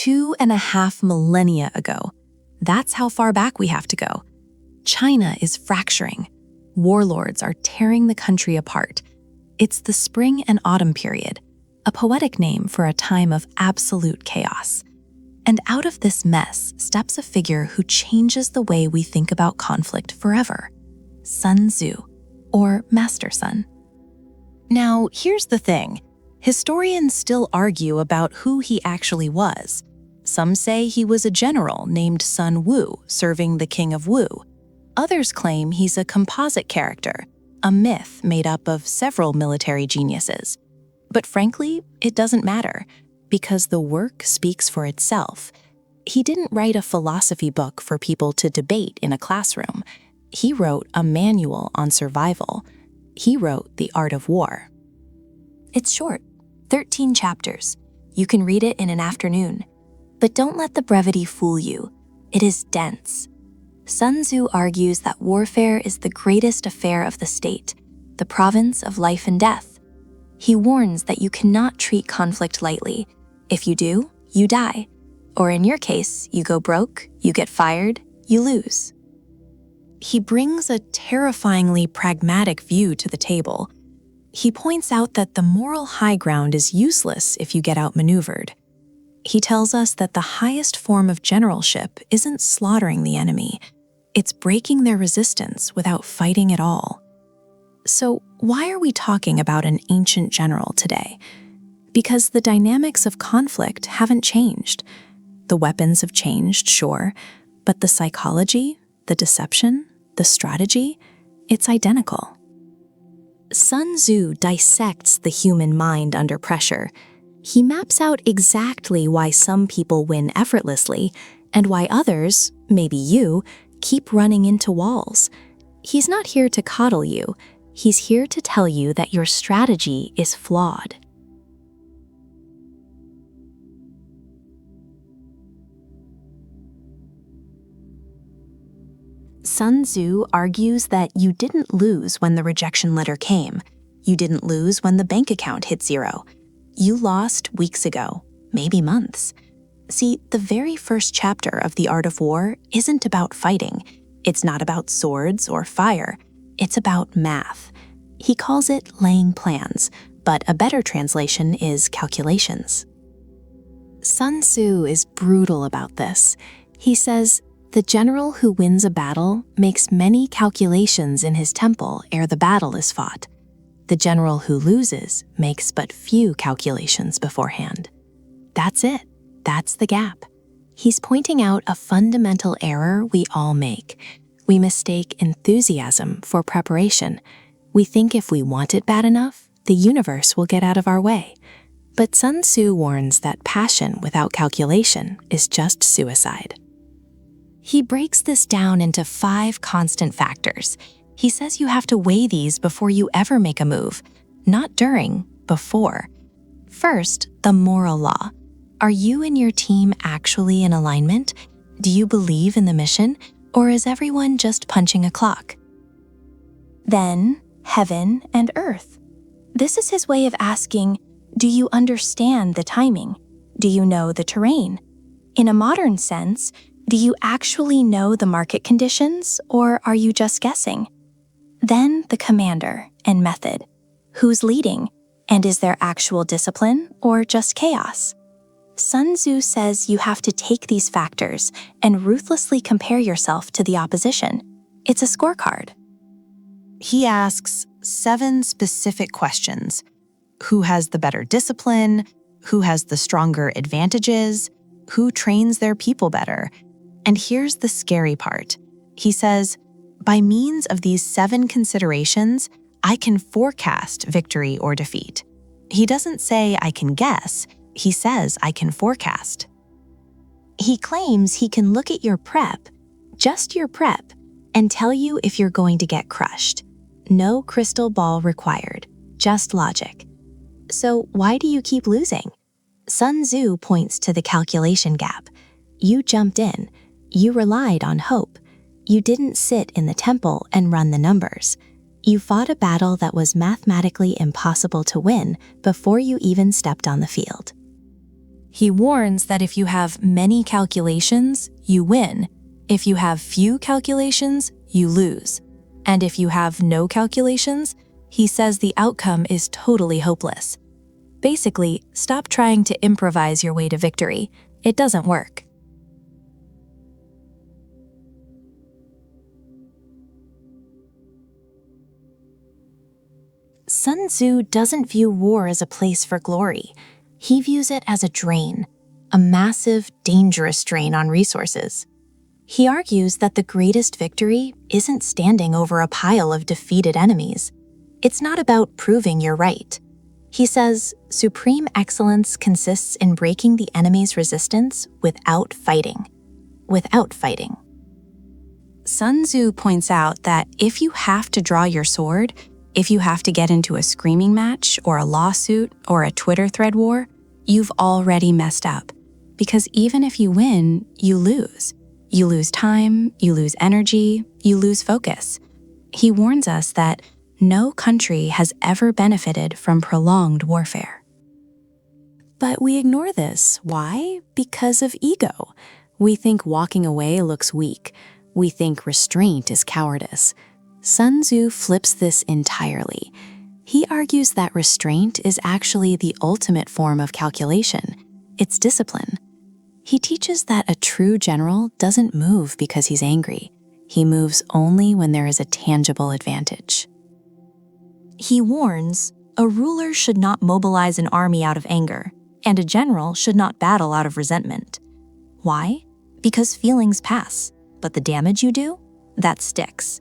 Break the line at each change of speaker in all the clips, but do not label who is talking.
2.5 millennia ago. That's how far back we have to go. China is fracturing. Warlords are tearing the country apart. It's the spring and autumn period, a poetic name for a time of absolute chaos. And out of this mess steps a figure who changes the way we think about conflict forever: Sun Tzu, or Master Sun. Now, here's the thing. Historians still argue about who he actually was. Some say he was a general named Sun Wu, serving the king of Wu. Others claim he's a composite character, a myth made up of several military geniuses. But frankly, it doesn't matter, because the work speaks for itself. He didn't write a philosophy book for people to debate in a classroom. He wrote a manual on survival. He wrote The Art of War. It's short, 13 chapters. You can read it in an afternoon. But don't let the brevity fool you. It is dense. Sun Tzu argues that warfare is the greatest affair of the state, the province of life and death. He warns that you cannot treat conflict lightly. If you do, you die. Or in your case, you go broke, you get fired, you lose. He brings a terrifyingly pragmatic view to the table. He points out that the moral high ground is useless if you get outmaneuvered. He tells us that the highest form of generalship isn't slaughtering the enemy, it's breaking their resistance without fighting at all. So why are we talking about an ancient general today? Because the dynamics of conflict haven't changed. The weapons have changed, sure, but the psychology, the deception, the strategy, it's identical. Sun Tzu dissects the human mind under pressure. He maps out exactly why some people win effortlessly and why others, maybe you, keep running into walls. He's not here to coddle you. He's here to tell you that your strategy is flawed. Sun Tzu argues that you didn't lose when the rejection letter came. You didn't lose when the bank account hit zero. You lost weeks ago, maybe months. See, the very first chapter of The Art of War isn't about fighting. It's not about swords or fire. It's about math. He calls it laying plans, but a better translation is calculations. Sun Tzu is brutal about this. He says, "The general who wins a battle makes many calculations in his temple ere the battle is fought. The general who loses makes but few calculations beforehand." That's it. That's the gap. He's pointing out a fundamental error we all make. We mistake enthusiasm for preparation. We think if we want it bad enough, the universe will get out of our way. But Sun Tzu warns that passion without calculation is just suicide. He breaks this down into 5 constant factors. He says you have to weigh these before you ever make a move, not during, before. First, the moral law. Are you and your team actually in alignment? Do you believe in the mission, or is everyone just punching a clock? Then, heaven and earth. This is his way of asking, do you understand the timing? Do you know the terrain? In a modern sense, do you actually know the market conditions, or are you just guessing? Then the commander and method. Who's leading? And is there actual discipline or just chaos? Sun Tzu says you have to take these factors and ruthlessly compare yourself to the opposition. It's a scorecard. He asks 7 specific questions. Who has the better discipline? Who has the stronger advantages? Who trains their people better? And here's the scary part. He says, by means of these 7 considerations, I can forecast victory or defeat. He doesn't say I can guess, he says I can forecast. He claims he can look at your prep, just your prep, and tell you if you're going to get crushed. No crystal ball required, just logic. So why do you keep losing? Sun Tzu points to the calculation gap. You jumped in. You relied on hope. You didn't sit in the temple and run the numbers. You fought a battle that was mathematically impossible to win before you even stepped on the field. He warns that if you have many calculations, you win. If you have few calculations, you lose. And if you have no calculations, he says the outcome is totally hopeless. Basically, stop trying to improvise your way to victory. It doesn't work. Sun Tzu doesn't view war as a place for glory. He views it as a drain, a massive, dangerous drain on resources. He argues that the greatest victory isn't standing over a pile of defeated enemies. It's not about proving you're right. He says, supreme excellence consists in breaking the enemy's resistance without fighting. Without fighting. Sun Tzu points out that if you have to draw your sword, if you have to get into a screaming match or a lawsuit or a Twitter thread war, you've already messed up. Because even if you win, you lose. You lose time, you lose energy, you lose focus. He warns us that no country has ever benefited from prolonged warfare. But we ignore this. Why? Because of ego. We think walking away looks weak. We think restraint is cowardice. Sun Tzu flips this entirely. He argues that restraint is actually the ultimate form of calculation. It's discipline. He teaches that a true general doesn't move because he's angry. He moves only when there is a tangible advantage. He warns, a ruler should not mobilize an army out of anger, and a general should not battle out of resentment. Why? Because feelings pass, but the damage you do, that sticks.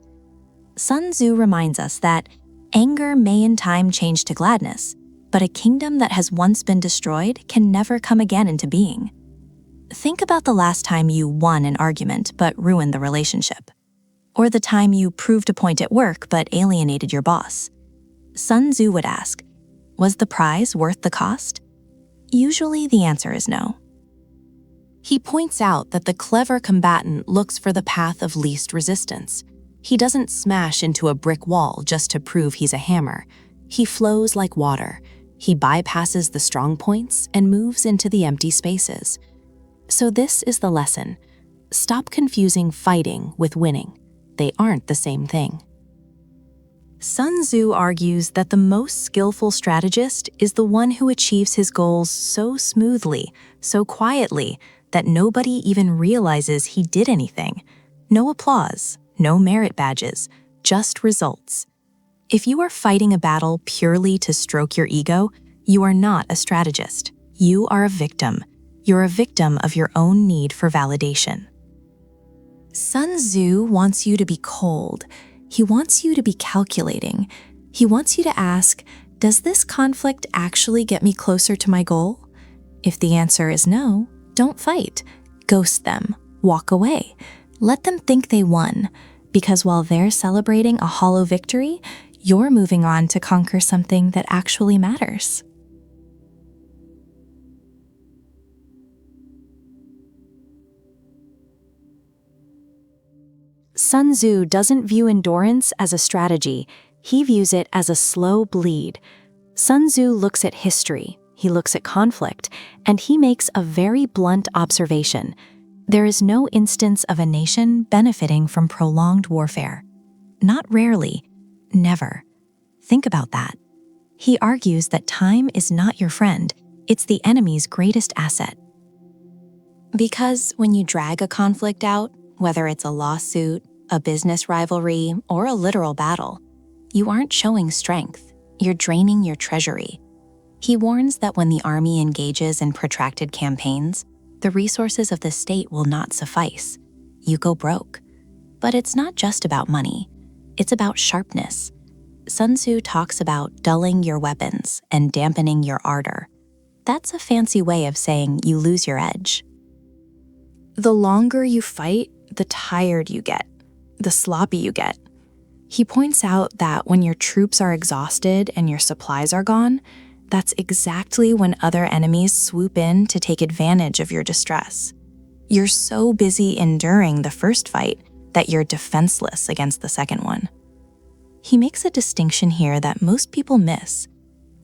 Sun Tzu reminds us that anger may in time change to gladness, but a kingdom that has once been destroyed can never come again into being. Think about the last time you won an argument but ruined the relationship. Or the time you proved a point at work but alienated your boss. Sun Tzu would ask, was the prize worth the cost? Usually the answer is no. He points out that the clever combatant looks for the path of least resistance. He doesn't smash into a brick wall just to prove he's a hammer. He flows like water. He bypasses the strong points and moves into the empty spaces. So this is the lesson. Stop confusing fighting with winning. They aren't the same thing. Sun Tzu argues that the most skillful strategist is the one who achieves his goals so smoothly, so quietly, that nobody even realizes he did anything. No applause, no merit badges, just results. If you are fighting a battle purely to stroke your ego, you are not a strategist. You are a victim. You're a victim of your own need for validation. Sun Tzu wants you to be cold. He wants you to be calculating. He wants you to ask, does this conflict actually get me closer to my goal? If the answer is no, don't fight. Ghost them. Walk away. Let them think they won. Because while they're celebrating a hollow victory, you're moving on to conquer something that actually matters. Sun Tzu doesn't view endurance as a strategy. He views it as a slow bleed. Sun Tzu looks at history, he looks at conflict, and he makes a very blunt observation. There is no instance of a nation benefiting from prolonged warfare. Not rarely, never. Think about that. He argues that time is not your friend, it's the enemy's greatest asset. Because when you drag a conflict out, whether it's a lawsuit, a business rivalry, or a literal battle, you aren't showing strength, you're draining your treasury. He warns that when the army engages in protracted campaigns, the resources of the state will not suffice. You go broke. But it's not just about money, it's about sharpness. Sun Tzu talks about dulling your weapons and dampening your ardor. That's a fancy way of saying you lose your edge. The longer you fight, the tired you get, the sloppy you get. He points out that when your troops are exhausted and your supplies are gone, that's exactly when other enemies swoop in to take advantage of your distress. You're so busy enduring the first fight that you're defenseless against the second one. He makes a distinction here that most people miss.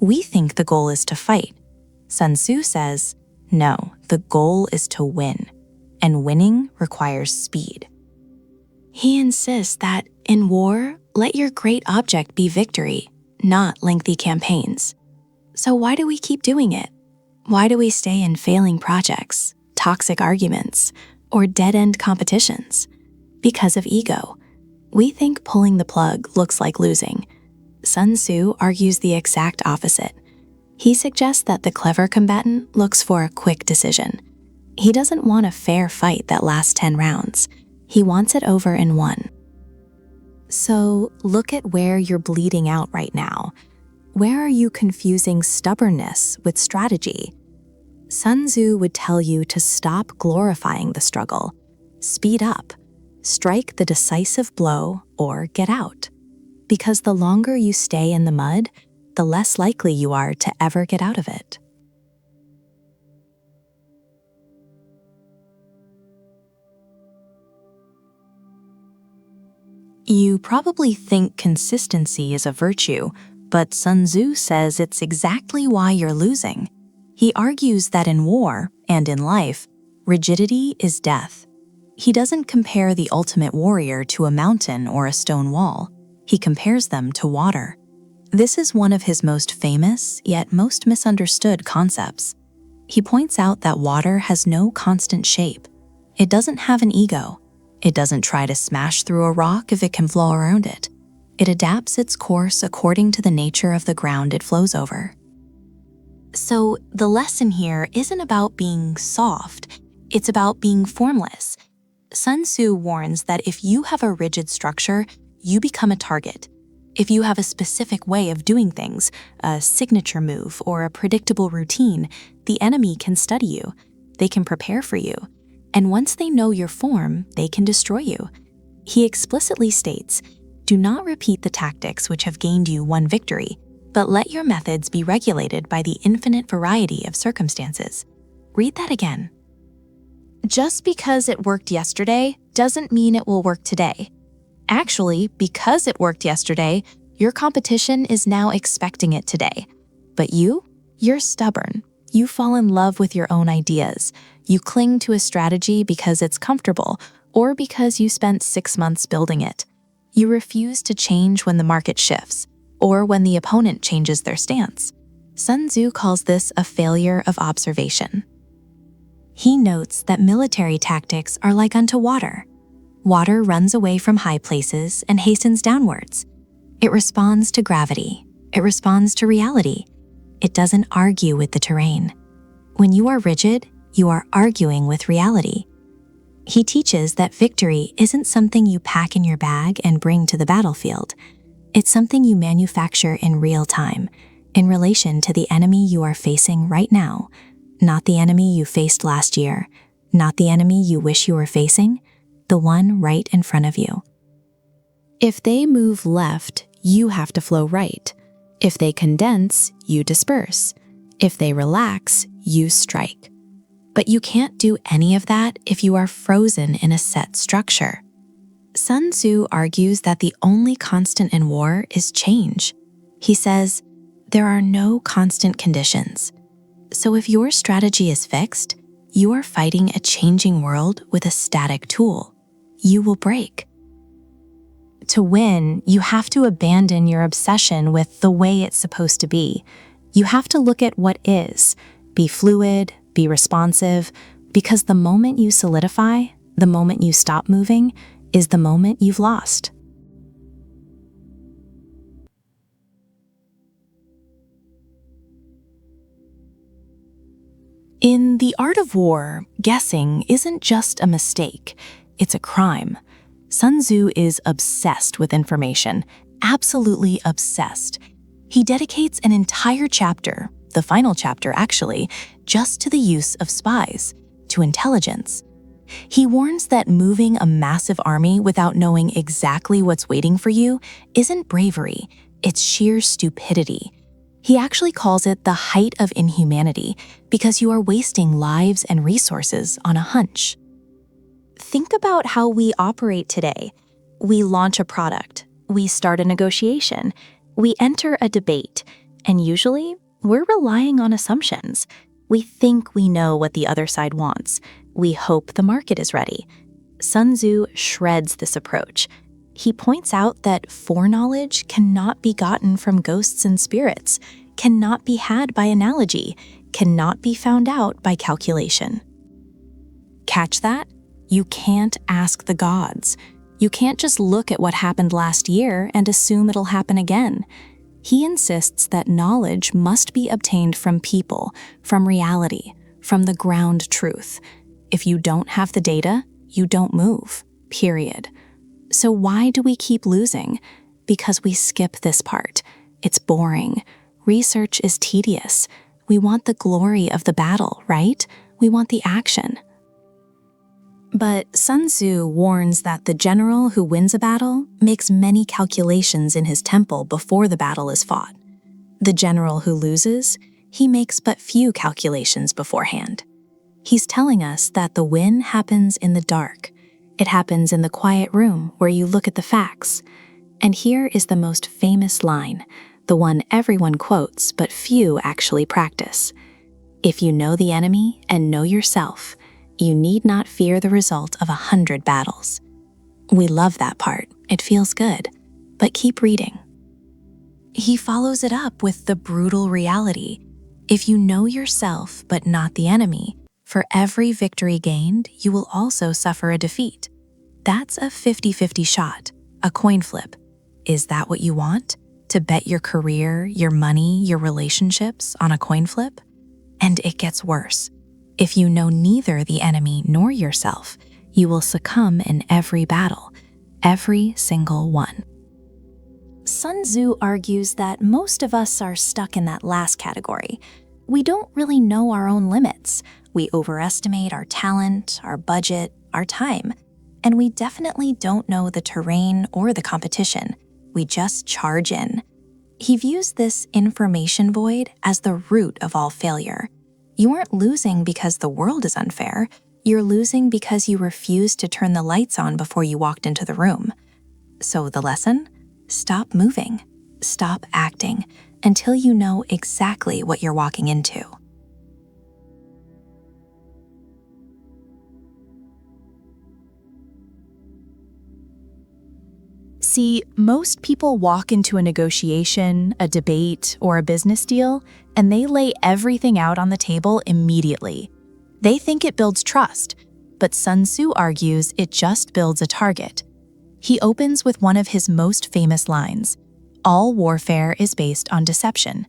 We think the goal is to fight. Sun Tzu says, No, the goal is to win, and winning requires speed. He insists that, in war, let your great object be victory, not lengthy campaigns. So why do we keep doing it? Why do we stay in failing projects, toxic arguments, or dead-end competitions? Because of ego. We think pulling the plug looks like losing. Sun Tzu argues the exact opposite. He suggests that the clever combatant looks for a quick decision. He doesn't want a fair fight that lasts 10 rounds. He wants it over in one. So look at where you're bleeding out right now. Where are you confusing stubbornness with strategy? Sun Tzu would tell you to stop glorifying the struggle. Speed up. Strike the decisive blow or get out. Because the longer you stay in the mud, the less likely you are to ever get out of it. You probably think consistency is a virtue, but Sun Tzu says it's exactly why you're losing. He argues that in war, and in life, rigidity is death. He doesn't compare the ultimate warrior to a mountain or a stone wall. He compares them to water. This is one of his most famous, yet most misunderstood concepts. He points out that water has no constant shape. It doesn't have an ego. It doesn't try to smash through a rock if it can flow around it. It adapts its course according to the nature of the ground it flows over. So the lesson here isn't about being soft. It's about being formless. Sun Tzu warns that if you have a rigid structure, you become a target. If you have a specific way of doing things, a signature move or a predictable routine, the enemy can study you. They can prepare for you. And once they know your form, they can destroy you. He explicitly states, do not repeat the tactics which have gained you one victory, but let your methods be regulated by the infinite variety of circumstances. Read that again. Just because it worked yesterday doesn't mean it will work today. Actually, because it worked yesterday, your competition is now expecting it today. But you're stubborn. You fall in love with your own ideas. You cling to a strategy because it's comfortable or because you spent 6 months building it. You refuse to change when the market shifts or when the opponent changes their stance. Sun Tzu calls this a failure of observation. He notes that military tactics are like unto water. Water runs away from high places and hastens downwards. It responds to gravity. It responds to reality. It doesn't argue with the terrain. When you are rigid, you are arguing with reality. He teaches that victory isn't something you pack in your bag and bring to the battlefield. It's something you manufacture in real time, in relation to the enemy you are facing right now, not the enemy you faced last year, not the enemy you wish you were facing, the one right in front of you. If they move left, you have to flow right. If they condense, you disperse. If they relax, you strike. But you can't do any of that if you are frozen in a set structure. Sun Tzu argues that the only constant in war is change. He says, there are no constant conditions. So if your strategy is fixed, you are fighting a changing world with a static tool. You will break. To win, you have to abandon your obsession with the way it's supposed to be. You have to look at what is, be fluid, be responsive, because the moment you solidify, the moment you stop moving, is the moment you've lost. In The Art of War, guessing isn't just a mistake, it's a crime. Sun Tzu is obsessed with information, absolutely obsessed. He dedicates an entire chapter, the final chapter actually, just to the use of spies, to intelligence. He warns that moving a massive army without knowing exactly what's waiting for you isn't bravery, it's sheer stupidity. He actually calls it the height of inhumanity because you are wasting lives and resources on a hunch. Think about how we operate today. We launch a product, we start a negotiation, we enter a debate, and usually we're relying on assumptions. We think we know what the other side wants. We hope the market is ready. Sun Tzu shreds this approach. He points out that foreknowledge cannot be gotten from ghosts and spirits, cannot be had by analogy, cannot be found out by calculation. Catch that? You can't ask the gods. You can't just look at what happened last year and assume it'll happen again. He insists that knowledge must be obtained from people, from reality, from the ground truth. If you don't have the data, you don't move, period. So why do we keep losing? Because we skip this part. It's boring. Research is tedious. We want the glory of the battle, right? We want the action. But Sun Tzu warns that the general who wins a battle makes many calculations in his temple before the battle is fought. The general who loses, he makes but few calculations beforehand. He's telling us that the win happens in the dark. It happens in the quiet room where you look at the facts. And here is the most famous line, the one everyone quotes but few actually practice. If you know the enemy and know yourself, you need not fear the result of 100 battles. We love that part. It feels good. But keep reading. He follows it up with the brutal reality. If you know yourself but not the enemy, for every victory gained, you will also suffer a defeat. That's a 50-50 shot, a coin flip. Is that what you want? To bet your career, your money, your relationships on a coin flip? And it gets worse. If you know neither the enemy nor yourself, you will succumb in every battle, every single one. Sun Tzu argues that most of us are stuck in that last category. We don't really know our own limits. We overestimate our talent, our budget, our time, and we definitely don't know the terrain or the competition. We just charge in. He views this information void as the root of all failure. You aren't losing because the world is unfair. You're losing because you refused to turn the lights on before you walked into the room. So the lesson? Stop moving. Stop acting until you know exactly what you're walking into. See, most people walk into a negotiation, a debate, or a business deal, and they lay everything out on the table immediately. They think it builds trust, but Sun Tzu argues it just builds a target. He opens with one of his most famous lines, "All warfare is based on deception."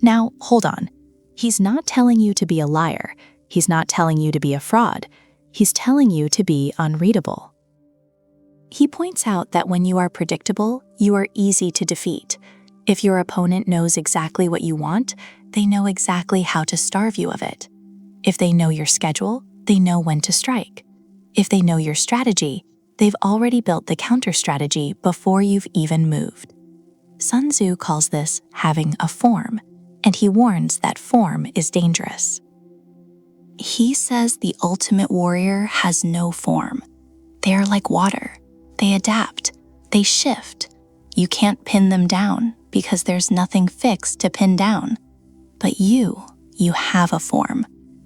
Now, hold on. He's not telling you to be a liar. He's not telling you to be a fraud. He's telling you to be unreadable. He points out that when you are predictable, you are easy to defeat. If your opponent knows exactly what you want, they know exactly how to starve you of it. If they know your schedule, they know when to strike. If they know your strategy, they've already built the counter-strategy before you've even moved. Sun Tzu calls this having a form, and he warns that form is dangerous. He says the ultimate warrior has no form. They are like water. They adapt. They shift. You can't pin them down because there's nothing fixed to pin down. But you have a form.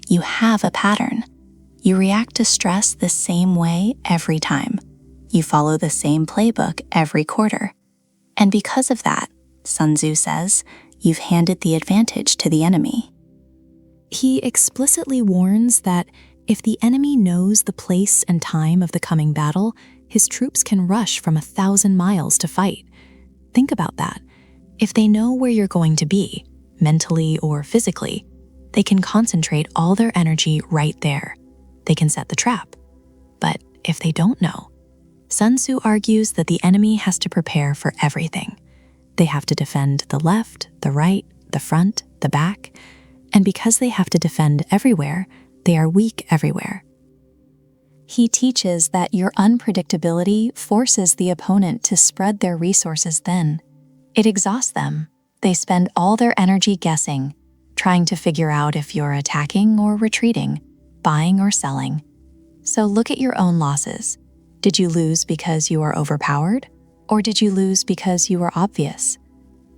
You have a pattern. You react to stress the same way every time. You follow the same playbook every quarter. And because of that, Sun Tzu says, you've handed the advantage to the enemy. He explicitly warns that if the enemy knows the place and time of the coming battle, his troops can rush from 1,000 miles to fight. Think about that. If they know where you're going to be, mentally or physically, they can concentrate all their energy right there. They can set the trap. But if they don't know, Sun Tzu argues that the enemy has to prepare for everything. They have to defend the left, the right, the front, the back, and because they have to defend everywhere, they are weak everywhere. He teaches that your unpredictability forces the opponent to spread their resources thin. It exhausts them. They spend all their energy guessing, trying to figure out if you're attacking or retreating, buying or selling. So look at your own losses. Did you lose because you are overpowered? Or did you lose because you were obvious?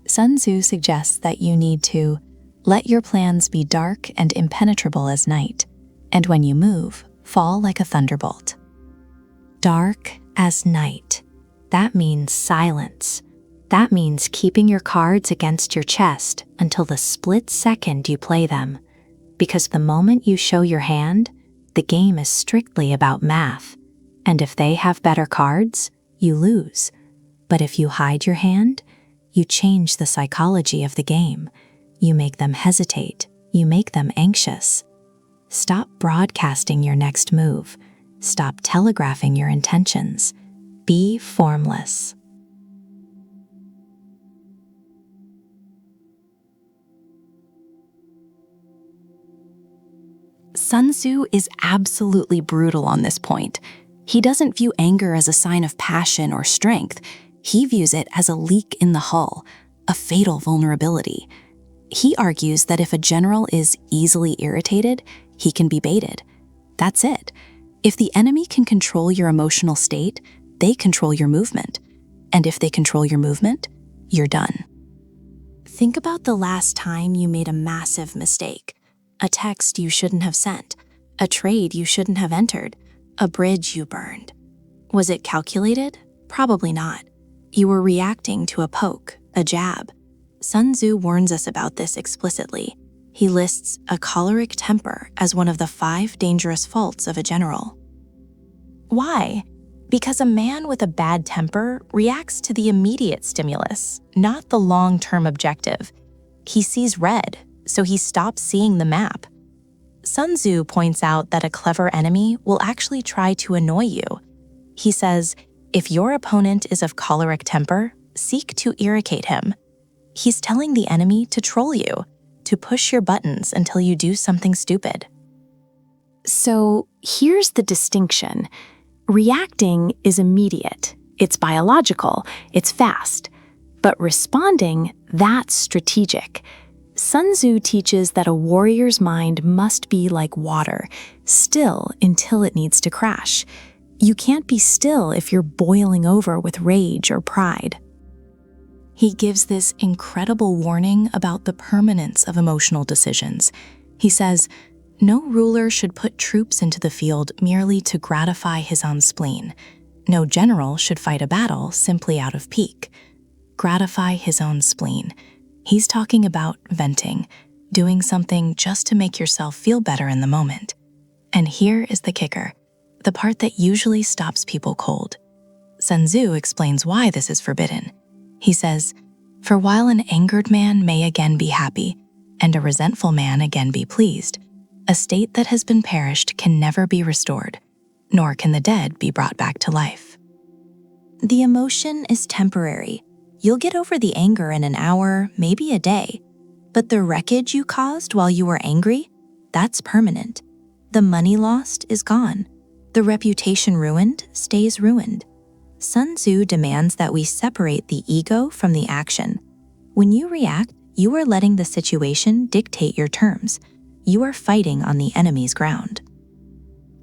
Sun Tzu suggests that you need to Let your plans be dark and impenetrable as night, and when you move, fall like a thunderbolt. Dark as night. That means silence. That means keeping your cards against your chest until the split second you play them. Because the moment you show your hand, the game is strictly about math. And if they have better cards, you lose. But if you hide your hand, you change the psychology of the game. You make them hesitate. You make them anxious. Stop broadcasting your next move. Stop telegraphing your intentions. Be formless. Sun Tzu is absolutely brutal on this point. He doesn't view anger as a sign of passion or strength. He views it as a leak in the hull, a fatal vulnerability. He argues that if a general is easily irritated, he can be baited. That's it. If the enemy can control your emotional state, they control your movement. And if they control your movement, you're done. Think about the last time you made a massive mistake. A text you shouldn't have sent, a trade you shouldn't have entered, a bridge you burned. Was it calculated? Probably not. You were reacting to a poke, a jab. Sun Tzu warns us about this explicitly. He lists a choleric temper as one of the 5 dangerous faults of a general. Why? Because a man with a bad temper reacts to the immediate stimulus, not the long-term objective. He sees red, so he stops seeing the map. Sun Tzu points out that a clever enemy will actually try to annoy you. He says, if your opponent is of choleric temper, seek to irritate him. He's telling the enemy to troll you, to push your buttons until you do something stupid. So here's the distinction. Reacting is immediate, it's biological, it's fast. But responding, that's strategic. Sun Tzu teaches that a warrior's mind must be like water, still until it needs to crash. You can't be still if you're boiling over with rage or pride. He gives this incredible warning about the permanence of emotional decisions. He says, no ruler should put troops into the field merely to gratify his own spleen. No general should fight a battle simply out of pique. Gratify his own spleen. He's talking about venting, doing something just to make yourself feel better in the moment. And here is the kicker, the part that usually stops people cold. Sun Tzu explains why this is forbidden. He says, for while an angered man may again be happy, and a resentful man again be pleased, a state that has been perished can never be restored, nor can the dead be brought back to life. The emotion is temporary. You'll get over the anger in an hour, maybe a day. But the wreckage you caused while you were angry, that's permanent. The money lost is gone. The reputation ruined stays ruined. Sun Tzu demands that we separate the ego from the action. When you react, you are letting the situation dictate your terms. You are fighting on the enemy's ground.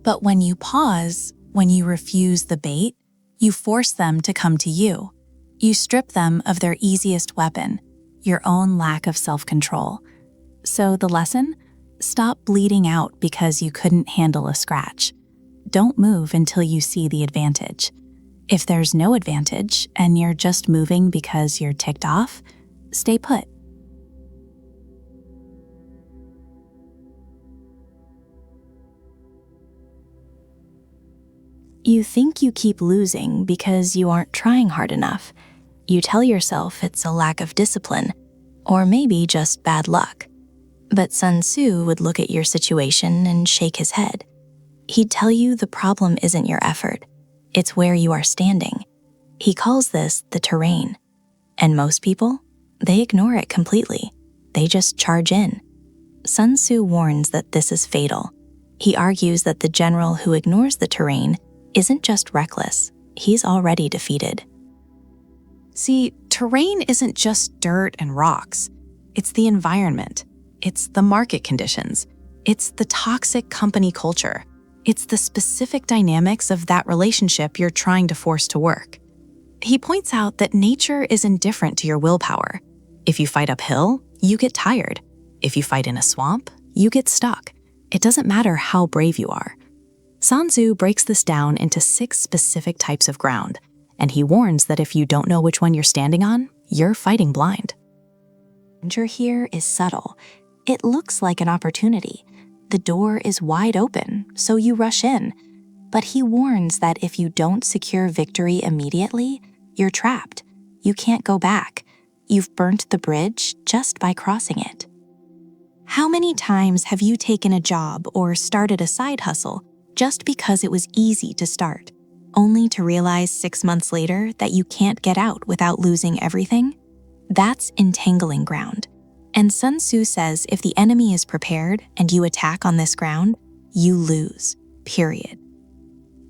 But when you pause, when you refuse the bait, you force them to come to you. You strip them of their easiest weapon, your own lack of self-control. So the lesson? Stop bleeding out because you couldn't handle a scratch. Don't move until you see the advantage. If there's no advantage and you're just moving because you're ticked off, stay put. You think you keep losing because you aren't trying hard enough. You tell yourself it's a lack of discipline, or maybe just bad luck. But Sun Tzu would look at your situation and shake his head. He'd tell you the problem isn't your effort, it's where you are standing. He calls this the terrain. And most people, they ignore it completely. They just charge in. Sun Tzu warns that this is fatal. He argues that the general who ignores the terrain isn't just reckless, he's already defeated. See, terrain isn't just dirt and rocks. It's the environment. It's the market conditions. It's the toxic company culture. It's the specific dynamics of that relationship you're trying to force to work. He points out that nature is indifferent to your willpower. If you fight uphill, you get tired. If you fight in a swamp, you get stuck. It doesn't matter how brave you are. Sun Tzu breaks this down into 6 specific types of ground, and he warns that if you don't know which one you're standing on, you're fighting blind. The danger here is subtle. It looks like an opportunity. The door is wide open, so you rush in. But he warns that if you don't secure victory immediately, you're trapped. You can't go back. You've burnt the bridge just by crossing it. How many times have you taken a job or started a side hustle just because it was easy to start, only to realize 6 months later that you can't get out without losing everything? That's entangling ground. And Sun Tzu says if the enemy is prepared and you attack on this ground, you lose, period.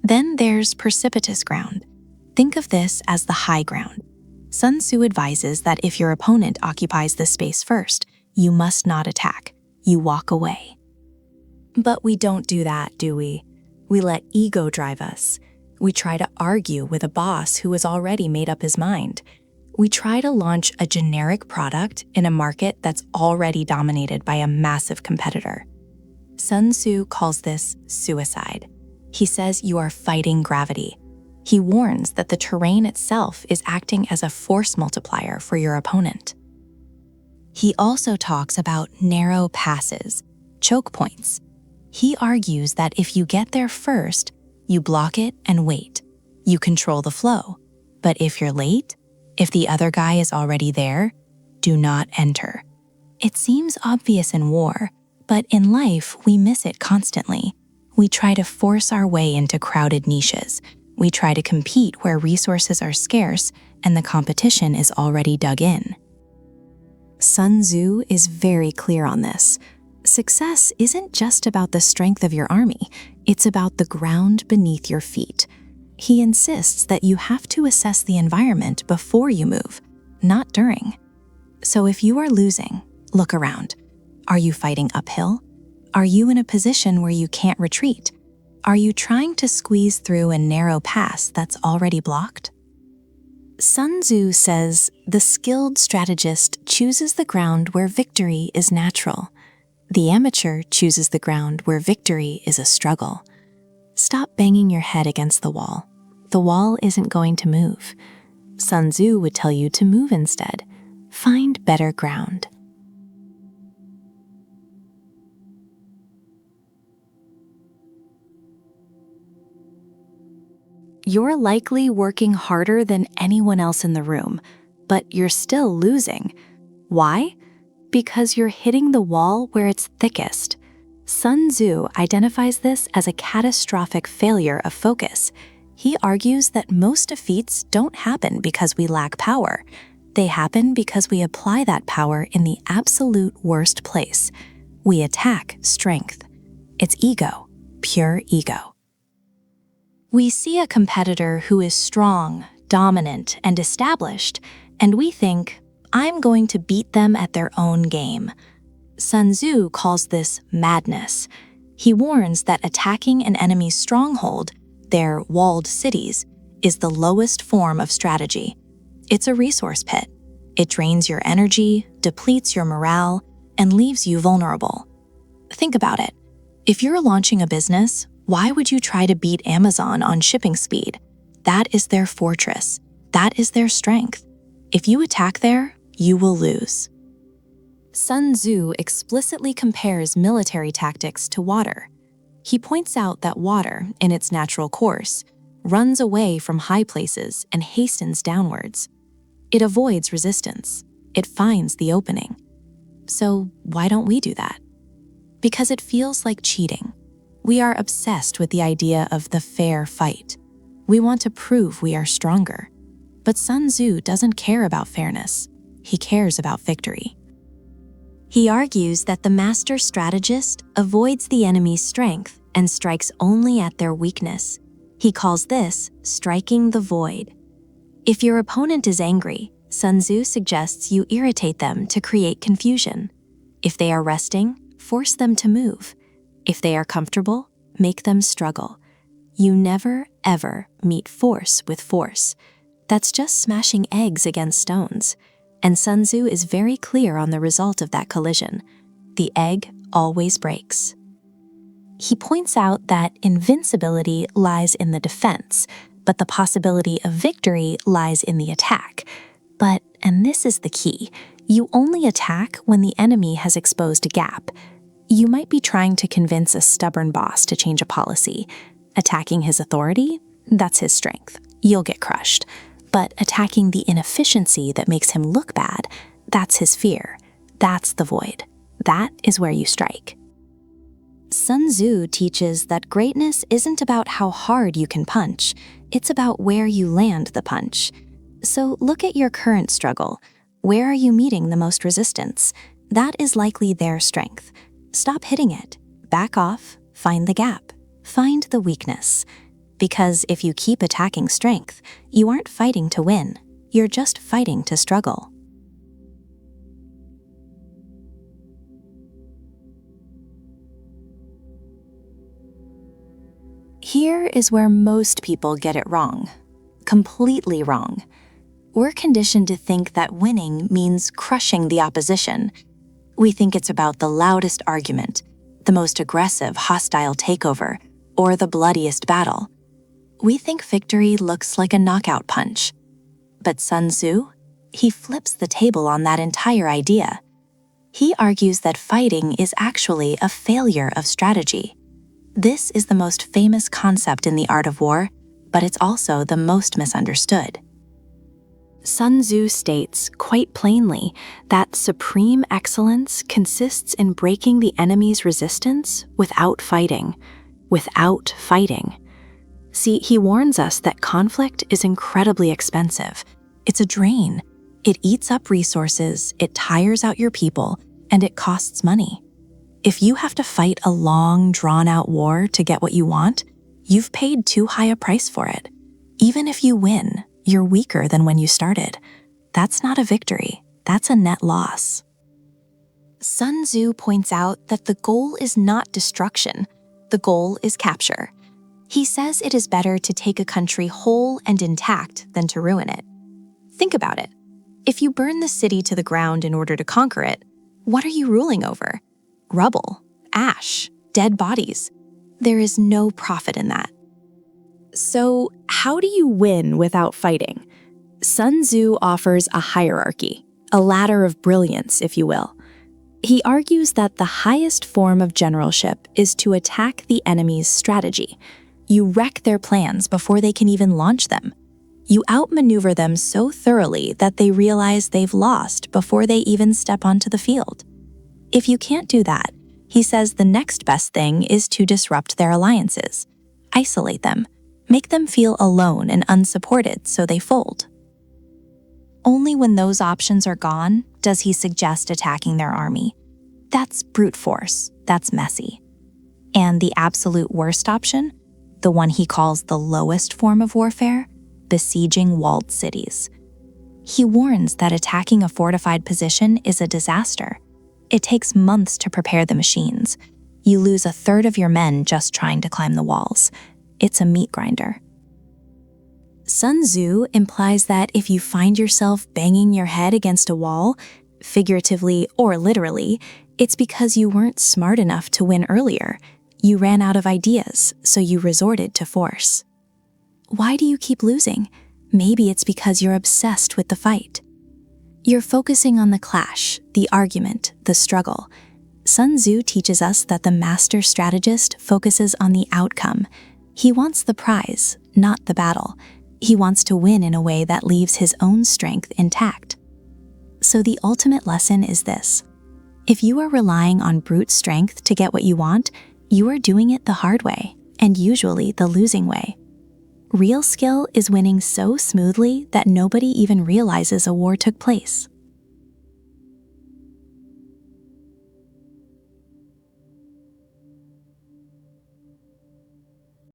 Then there's precipitous ground. Think of this as the high ground. Sun Tzu advises that if your opponent occupies this space first, you must not attack. You walk away. But we don't do that, do we? We let ego drive us. We try to argue with a boss who has already made up his mind. We try to launch a generic product in a market that's already dominated by a massive competitor. Sun Tzu calls this suicide. He says you are fighting gravity. He warns that the terrain itself is acting as a force multiplier for your opponent. He also talks about narrow passes, choke points. He argues that if you get there first, you block it and wait. You control the flow. But if you're late, if the other guy is already there, do not enter. It seems obvious in war, but in life we miss it constantly. We try to force our way into crowded niches. We try to compete where resources are scarce and the competition is already dug in. Sun Tzu is very clear on this. Success isn't just about the strength of your army, it's about the ground beneath your feet. He insists that you have to assess the environment before you move, not during. So if you are losing, look around. Are you fighting uphill? Are you in a position where you can't retreat? Are you trying to squeeze through a narrow pass that's already blocked? Sun Tzu says the skilled strategist chooses the ground where victory is natural. The amateur chooses the ground where victory is a struggle. Stop banging your head against the wall. The wall isn't going to move. Sun Tzu would tell you to move instead. Find better ground. You're likely working harder than anyone else in the room, but you're still losing. Why? Because you're hitting the wall where it's thickest. Sun Tzu identifies this as a catastrophic failure of focus. He argues that most defeats don't happen because we lack power. They happen because we apply that power in the absolute worst place. We attack strength. It's ego, pure ego. We see a competitor who is strong, dominant, and established, and we think, I'm going to beat them at their own game. Sun Tzu calls this madness. He warns that attacking an enemy's stronghold, their walled cities, is the lowest form of strategy. It's a resource pit. It drains your energy, depletes your morale, and leaves you vulnerable. Think about it. If you're launching a business, why would you try to beat Amazon on shipping speed? That is their fortress. That is their strength. If you attack there, you will lose. Sun Tzu explicitly compares military tactics to water. He points out that water, in its natural course, runs away from high places and hastens downwards. It avoids resistance. It finds the opening. So why don't we do that? Because it feels like cheating. We are obsessed with the idea of the fair fight. We want to prove we are stronger. But Sun Tzu doesn't care about fairness. He cares about victory. He argues that the master strategist avoids the enemy's strength and strikes only at their weakness. He calls this striking the void. If your opponent is angry, Sun Tzu suggests you irritate them to create confusion. If they are resting, force them to move. If they are comfortable, make them struggle. You never, ever meet force with force. That's just smashing eggs against stones. And Sun Tzu is very clear on the result of that collision. The egg always breaks. He points out that invincibility lies in the defense, but the possibility of victory lies in the attack. But, and this is the key, you only attack when the enemy has exposed a gap. You might be trying to convince a stubborn boss to change a policy. Attacking his authority? That's his strength. You'll get crushed. But attacking the inefficiency that makes him look bad, that's his fear. That's the void. That is where you strike. Sun Tzu teaches that greatness isn't about how hard you can punch, it's about where you land the punch. So look at your current struggle. Where are you meeting the most resistance? That is likely their strength. Stop hitting it. Back off. Find the gap. Find the weakness. Because if you keep attacking strength, you aren't fighting to win. You're just fighting to struggle. Here is where most people get it wrong. Completely wrong. We're conditioned to think that winning means crushing the opposition. We think it's about the loudest argument, the most aggressive, hostile takeover, or the bloodiest battle. We think victory looks like a knockout punch. But Sun Tzu, he flips the table on that entire idea. He argues that fighting is actually a failure of strategy. This is the most famous concept in the art of war, but it's also the most misunderstood. Sun Tzu states quite plainly that supreme excellence consists in breaking the enemy's resistance without fighting. Without fighting. See, he warns us that conflict is incredibly expensive. It's a drain. It eats up resources, it tires out your people, and it costs money. If you have to fight a long, drawn-out war to get what you want, you've paid too high a price for it. Even if you win, you're weaker than when you started. That's not a victory. That's a net loss. Sun Tzu points out that the goal is not destruction. The goal is capture. He says it is better to take a country whole and intact than to ruin it. Think about it. If you burn the city to the ground in order to conquer it, what are you ruling over? Rubble, ash, dead bodies. There is no profit in that. So, how do you win without fighting? Sun Tzu offers a hierarchy, a ladder of brilliance, if you will. He argues that the highest form of generalship is to attack the enemy's strategy. You wreck their plans before they can even launch them. You outmaneuver them so thoroughly that they realize they've lost before they even step onto the field. If you can't do that, he says the next best thing is to disrupt their alliances, isolate them, make them feel alone and unsupported so they fold. Only when those options are gone does he suggest attacking their army. That's brute force, that's messy. And the absolute worst option, the one he calls the lowest form of warfare, besieging walled cities. He warns that attacking a fortified position is a disaster. It takes months to prepare the machines. You lose a third of your men just trying to climb the walls. It's a meat grinder. Sun Tzu implies that if you find yourself banging your head against a wall, figuratively or literally, it's because you weren't smart enough to win earlier. You ran out of ideas, so you resorted to force. Why do you keep losing? Maybe it's because you're obsessed with the fight. You're focusing on the clash, the argument, the struggle. Sun Tzu teaches us that the master strategist focuses on the outcome. He wants the prize, not the battle. He wants to win in a way that leaves his own strength intact. So the ultimate lesson is this. If you are relying on brute strength to get what you want, you are doing it the hard way, and usually the losing way. Real skill is winning so smoothly that nobody even realizes a war took place.